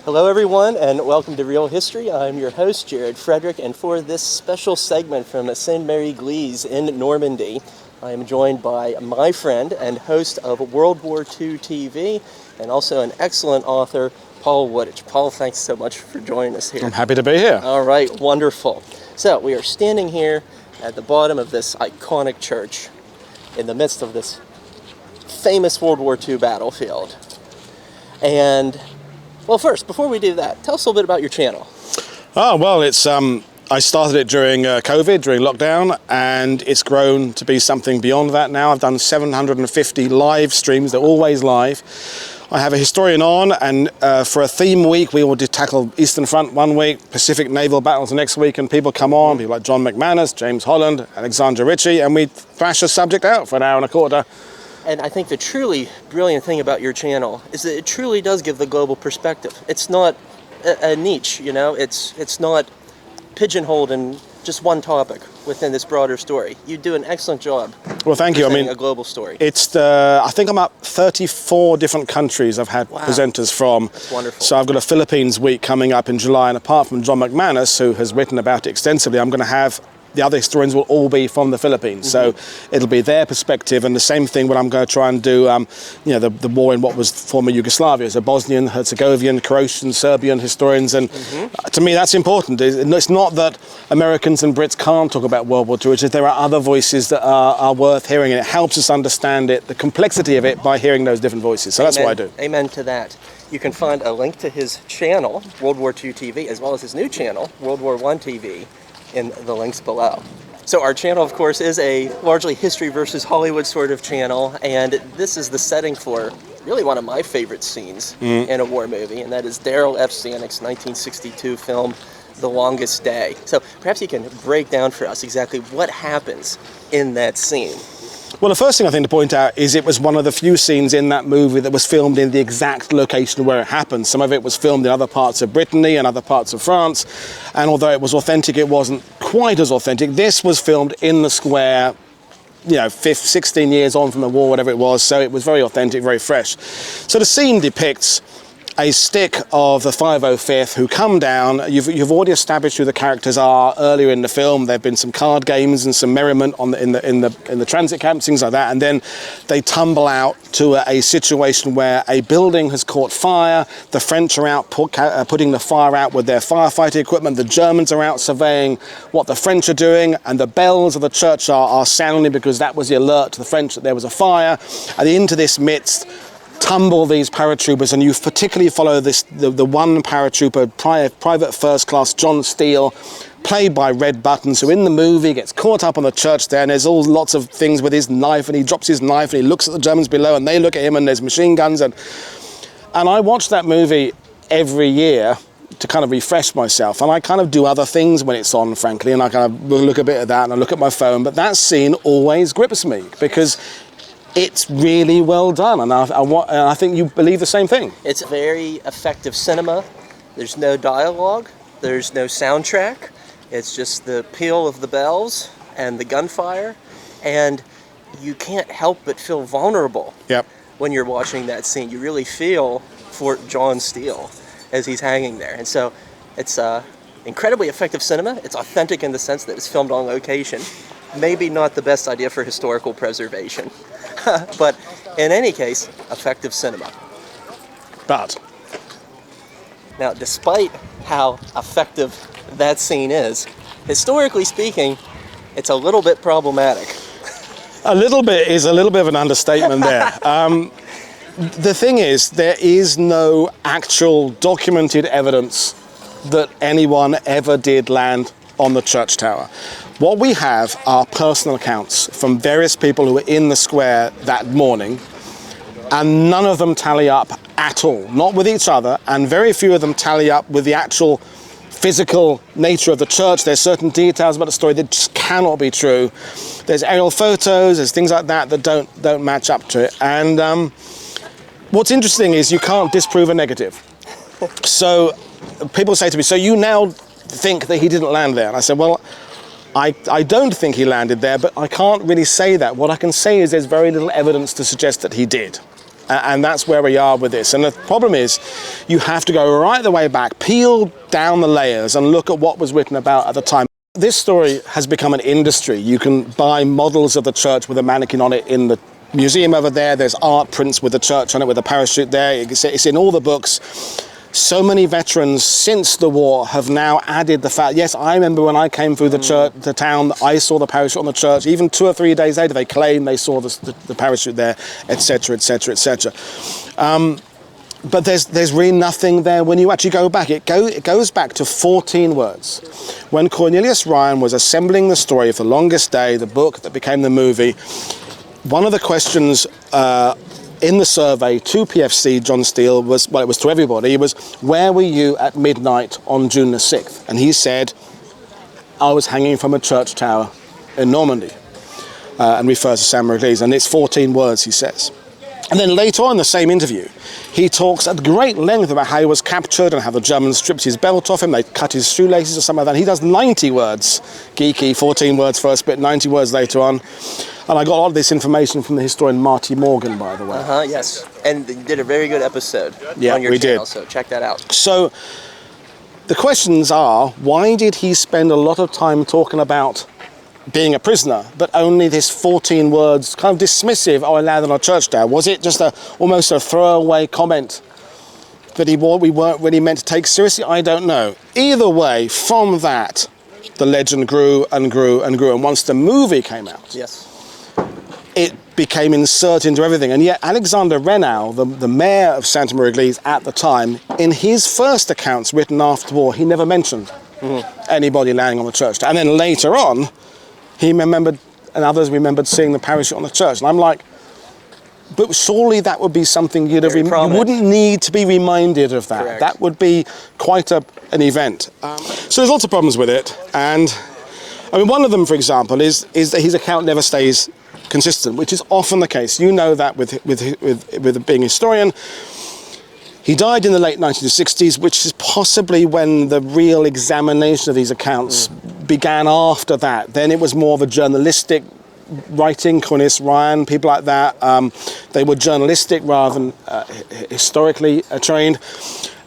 Hello everyone and welcome to Real History. I'm your host Jared Frederick, and for this special segment from Sainte-Mère-Église in Normandy, I am joined by my friend and host of World War II TV and also an excellent author, Paul Woodadge. Paul, thanks so much for joining us here. I'm happy to be here. All right, wonderful. So we are standing here at the bottom of this iconic church in the midst of this famous World War II battlefield. And well, first, before we do that, tell us a little bit about your channel. Oh, well, I started it during COVID, during lockdown, and it's grown to be something beyond that now. I've done 750 live streams. They're always live. I have a historian on, and for a theme week, we will tackle Eastern Front one week, Pacific naval battles the next week, and people come on, people like John McManus, James Holland, Alexandra Ritchie, and we thrash a subject out for an hour and a quarter. And I think the truly brilliant thing about your channel is that it truly does give the global perspective. It's not a niche, you know, it's not pigeonholed in just one topic within this broader story. You do an excellent job. Well, thank you. I mean, a global story. I think I'm up 34 different countries I've had presenters from. That's wonderful. So I've got a Philippines week coming up in July, and apart from John McManus, who has written about it extensively, I'm going to have the other historians will all be from the Philippines. So it'll be their perspective, and the same thing when I'm going to try and do, the war in what was former Yugoslavia. So Bosnian, Herzegovian, Croatian, Serbian historians, and to me that's important. It's not that Americans and Brits can't talk about World War II, it's just there are other voices that are worth hearing, and it helps us understand it, the complexity of it, by hearing those different voices. So that's what I do. Amen to that. You can find a link to his channel, World War II TV, as well as his new channel, World War I TV, in the links below. So our channel, of course, is a largely history versus Hollywood sort of channel, and this is the setting for really one of my favorite scenes in a war movie, and that is Daryl F. Zanuck's 1962 film, The Longest Day. So perhaps you can break down for us exactly what happens in that scene. Well, the first thing I think to point out is it was one of the few scenes in that movie that was filmed in the exact location where it happened. Some of it was filmed in other parts of Brittany and other parts of France, and although it was authentic, it wasn't quite as authentic. This was filmed in the square, 16 years on from the war, whatever it was, so it was very authentic, very fresh. So the scene depicts a stick of the 505th who come down. You've already established who the characters are earlier in the film. There have been some card games and some merriment in the transit camps, things like that, and then they tumble out to a situation where a building has caught fire. The French are out putting the fire out with their firefighting equipment. The Germans are out surveying what the French are doing, and the bells of the church are sounding because that was the alert to the French that there was a fire. And into this midst tumble these paratroopers, and you particularly follow the one paratrooper, Private First Class John Steele, played by Red Buttons, who in the movie gets caught up on the church there, and there's all lots of things with his knife, and he drops his knife and he looks at the Germans below and they look at him, and there's machine guns, and I watch that movie every year to kind of refresh myself, and I kind of do other things when it's on, frankly, and I kind of look a bit at that and I look at my phone, but that scene always grips me because it's really well done, and I think you believe the same thing. It's very effective cinema. There's no dialogue, there's no soundtrack. It's just the peal of the bells and the gunfire, and you can't help but feel vulnerable when you're watching that scene. You really feel for John Steele as he's hanging there. And so it's incredibly effective cinema. It's authentic in the sense that it's filmed on location. Maybe not the best idea for historical preservation. But in any case, effective cinema. But now, despite how effective that scene is, historically speaking, it's a little bit problematic. A little bit is a little bit of an understatement there. The thing is, there is no actual documented evidence that anyone ever did land on the church tower. What we have are personal accounts from various people who were in the square that morning, and none of them tally up at all, not with each other, and very few of them tally up with the actual physical nature of the church. There's certain details about the story that just cannot be true. There's aerial photos, there's things like that that don't match up to it. And what's interesting is you can't disprove a negative. So people say to me, so you now think that he didn't land there? And I said, well, I don't think he landed there, but I can't really say that. What I can say is there's very little evidence to suggest that he did. And that's where we are with this. And the problem is, you have to go right the way back, peel down the layers and look at what was written about at the time. This story has become an industry. You can buy models of the church with a mannequin on it in the museum over there. There's art prints with the church on it with a parachute there. It's in all the books. So many veterans since the war have now added the fact, yes, I remember when I came through the church, the town, I saw the parachute on the church. Even 2 or 3 days later, they claim they saw the parachute there, etc., etc., etc. But there's really nothing there when you actually go back. It goes back to 14 words. When Cornelius Ryan was assembling the story of The Longest Day, the book that became the movie, one of the questions in the survey to PFC, John Steele, was, well, it was to everybody, it was, where were you at midnight on June the 6th? And he said, I was hanging from a church tower in Normandy, and refers to Sainte-Mère-Église, and it's 14 words, he says. And then later on in the same interview, he talks at great length about how he was captured and how the Germans stripped his belt off him, they cut his shoelaces or something like that. He does 90 words, geeky, 14 words first bit, 90 words later on. And I got a lot of this information from the historian Marty Morgan, by the way. Yes. And you did a very good episode on your we channel, did. so check that out. So the questions are, why did he spend a lot of time talking about being a prisoner, but only this 14 words, kind of dismissive, oh, I landed on a church tower? Was it just almost a throwaway comment that we weren't really meant to take seriously? I don't know. Either way, from that, the legend grew and grew and grew. And once the movie came out, yes, it became inserted into everything. And yet Alexander Renaud, the mayor of Sainte-Mère-Église at the time, in his first accounts written after the war, he never mentioned anybody landing on the church. And then later on, he remembered, and others remembered seeing the parachute on the church. And I'm like, but surely that would be something you wouldn't need to be reminded of that. Correct. That would be quite an event. So there's lots of problems with it. And I mean, one of them, for example, is that his account never stays consistent, which is often the case. You know that with being a historian. He died in the late 1960s, which is possibly when the real examination of these accounts began after that. Then it was more of a journalistic writing, Cornelius Ryan, people like that. They were journalistic rather than historically trained.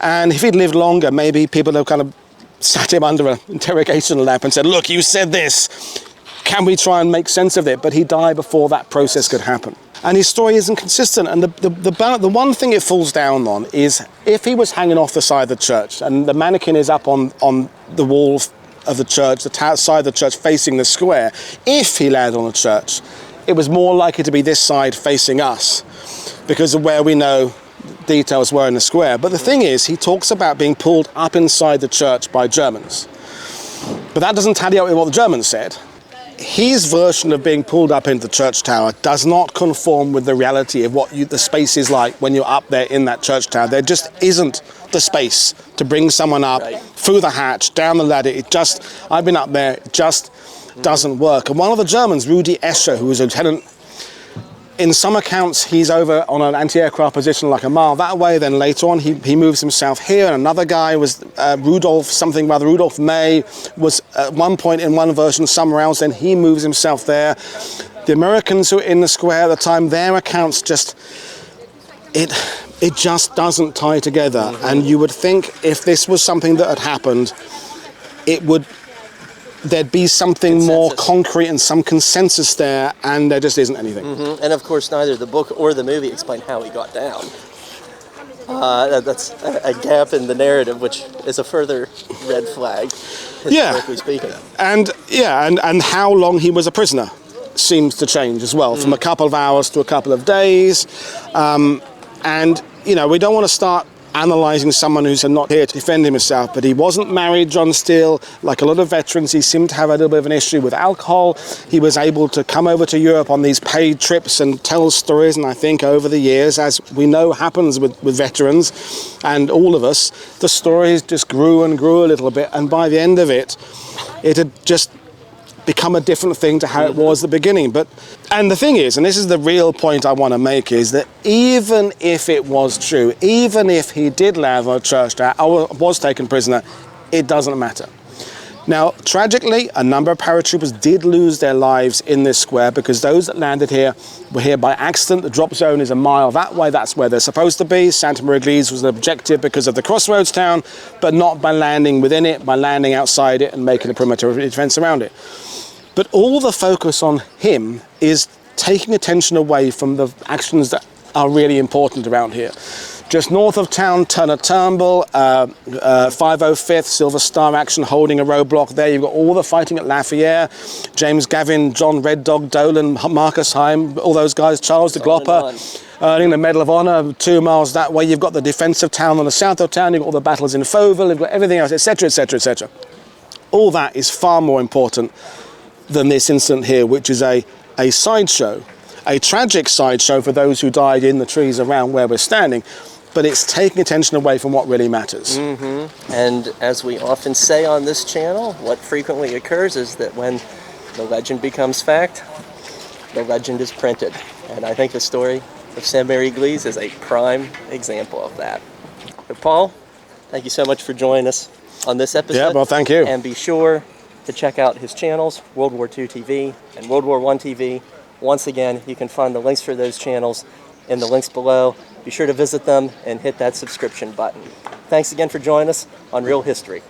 And if he'd lived longer, maybe people have kind of sat him under an interrogation lab and said, look, you said this. Can we try and make sense of it? But he died before that process could happen. And his story isn't consistent. And the one thing it falls down on is if he was hanging off the side of the church and the mannequin is up on the wall of the church, the side of the church facing the square, if he landed on the church, it was more likely to be this side facing us because of where we know details were in the square. But the thing is, he talks about being pulled up inside the church by Germans. But that doesn't tally up with what the Germans said. His version of being pulled up into the church tower does not conform with the reality of what the space is like when you're up there in that church tower. There just isn't the space to bring someone up through the hatch, down the ladder. I've been up there, it just doesn't work. And one of the Germans, Rudi Escher, who was a lieutenant, in some accounts he's over on an anti-aircraft position like a mile that way, then later on he moves himself here, and another guy was Rudolf May was at one point in one version somewhere else, then he moves himself there. The Americans who were in the square at the time, their accounts it just doesn't tie together. And you would think if this was something that had happened, there'd be something more concrete and some consensus there, and there just isn't anything. And of course, neither the book or the movie explain how he got down. That's a gap in the narrative, which is a further red flag, historically speaking. And how long he was a prisoner seems to change as well, from a couple of hours to a couple of days. And we don't want to start analysing someone who's not here to defend himself, but he wasn't married, John Steele. Like a lot of veterans, he seemed to have a little bit of an issue with alcohol. He was able to come over to Europe on these paid trips and tell stories, and I think over the years, as we know happens with veterans and all of us, the stories just grew and grew a little bit, and by the end of it, it had just become a different thing to how it was at the beginning. And the thing is, and this is the real point I want to make, is that even if it was true, even if he did land on a church tower or was taken prisoner, it doesn't matter. Now, tragically, a number of paratroopers did lose their lives in this square because those that landed here were here by accident. The drop zone is a mile that way. That's where they're supposed to be. Sainte-Mère-Église was an objective because of the crossroads town, but not by landing within it, by landing outside it and making a perimeter defense around it. But all the focus on him is taking attention away from the actions that are really important around here. Just north of town, Turner Turnbull, 505th, Silver Star action holding a roadblock there. You've got all the fighting at Lafayette, James Gavin, John Red Dog Dolan, Marcus Heim, all those guys, Charles de Glopper, earning the Medal of Honor 2 miles that way. You've got the defensive town on the south of town, you've got all the battles in Fauville, you've got everything else, etc., etc., etc. All that is far more important than this incident here, which is a sideshow, a tragic sideshow for those who died in the trees around where we're standing. But it's taking attention away from what really matters. Mm-hmm. And as we often say on this channel, what frequently occurs is that when the legend becomes fact, the legend is printed. And I think the story of Sainte-Mère-Église is a prime example of that. But Paul, thank you so much for joining us on this episode. Yeah, well, thank you. And be sure to check out his channels, World War II TV and World War I TV. Once again, you can find the links for those channels in the links below. Be sure to visit them and hit that subscription button. Thanks again for joining us on Real History.